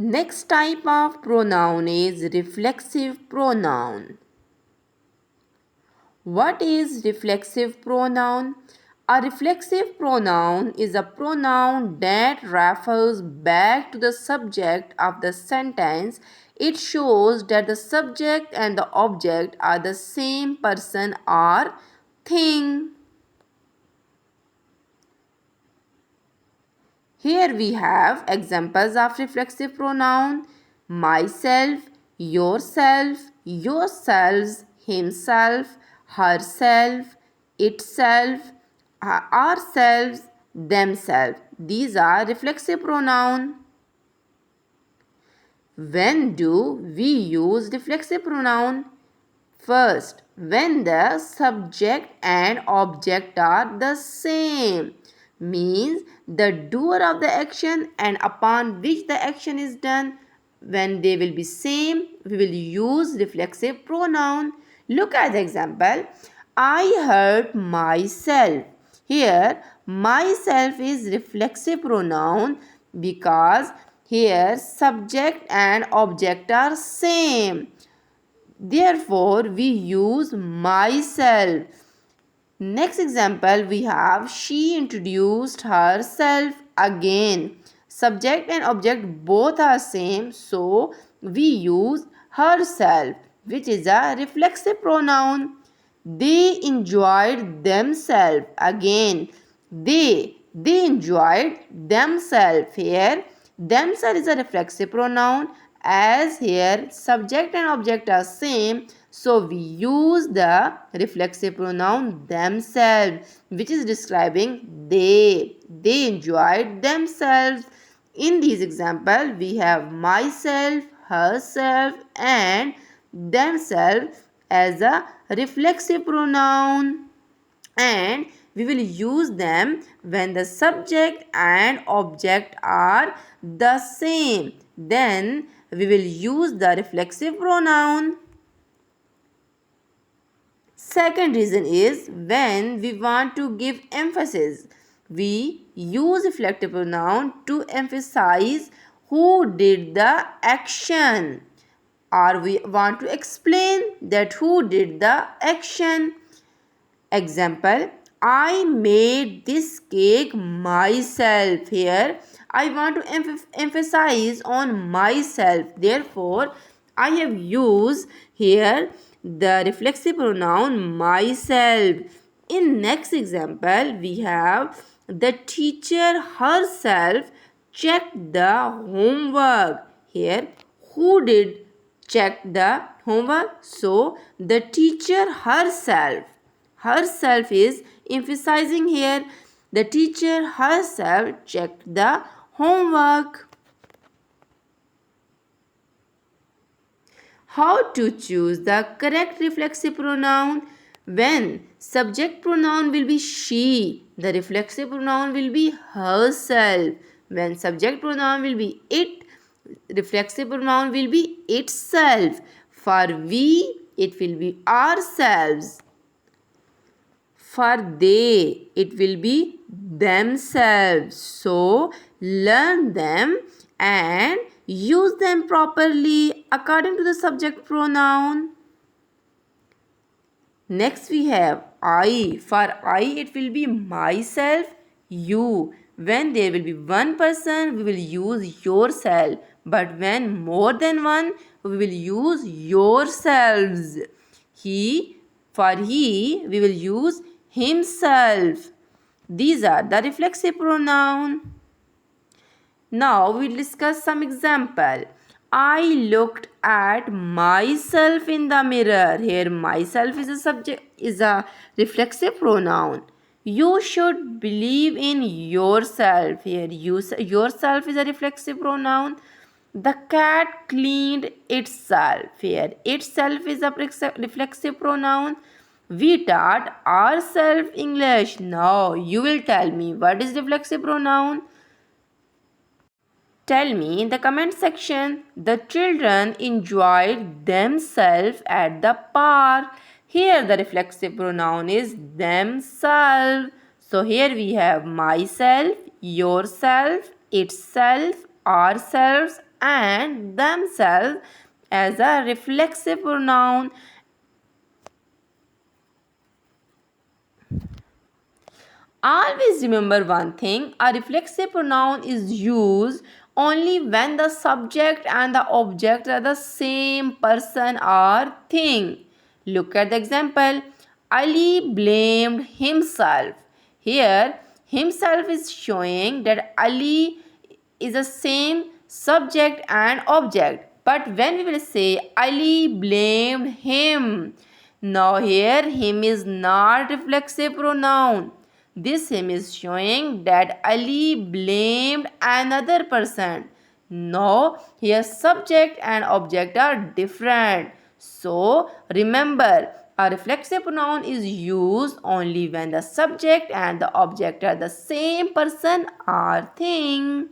Next type of pronoun is reflexive pronoun. What is reflexive pronoun? A reflexive pronoun is a pronoun that refers back to the subject of the sentence. It shows that the subject and the object are the same person or thing. Here we have examples of reflexive pronoun: myself, yourself, yourselves, himself, herself, itself, ourselves, themselves. These are reflexive pronoun. When do we use reflexive pronoun? First, when the subject and object are the same, means the doer of the action and upon which the action is done, when they will be same, we will use reflexive pronoun. Look at the example. I hurt myself. Here, myself is reflexive pronoun because here subject and object are same. Therefore, we use myself. Next example, we have she introduced herself again. Subject and object both are same, so we use herself, which is a reflexive pronoun. They enjoyed themselves again. They enjoyed themselves. Here, themselves is a reflexive pronoun, as here subject and object are same, so we use the reflexive pronoun themselves, which is describing they enjoyed themselves. In these examples we have myself, herself and themselves as a reflexive pronoun, and we will use them when the subject and object are the same. Then we will use the reflexive pronoun. Second reason is when we want to give emphasis. We use reflective pronoun to emphasize who did the action, or we want to explain that who did the action. Example, I made this cake myself. Here, I want to emphasize on myself. Therefore, I have used here the reflexive pronoun myself. In next example, we have the teacher herself checked the homework. Here, who did check the homework? So, the teacher herself. Herself is emphasizing here. The teacher herself checked the homework. How to choose the correct reflexive pronoun? When subject pronoun will be she, the reflexive pronoun will be herself. When subject pronoun will be it, reflexive pronoun will be itself. For we, it will be ourselves. For they, it will be themselves. So, learn them and use them properly according to the subject pronoun. Next we have I. For I, it will be myself, you. When there will be one person, we will use yourself. But when more than one, we will use yourselves. He, for he, we will use himself. These are the reflexive pronoun. Now we'll discuss some example. I looked at myself in the mirror. Here myself is a subject, is a reflexive pronoun. You should believe in yourself. Here yourself is a reflexive pronoun. The cat cleaned itself. Here itself is a reflexive pronoun. We taught ourselves English. Now you will tell me what is reflexive pronoun. Tell me in the comment section. The children enjoyed themselves at the park. Here the reflexive pronoun is themselves. So here we have myself, yourself, itself, ourselves and themselves as a reflexive pronoun. Always remember one thing, a reflexive pronoun is used only when the subject and the object are the same person or thing. Look at the example. Ali blamed himself. Here, himself is showing that Ali is the same subject and object. But when we will say Ali blamed him, now here him is not reflexive pronoun. This him is showing that Ali blamed another person. No, here subject and object are different. So remember, a reflexive pronoun is used only when the subject and the object are the same person or thing.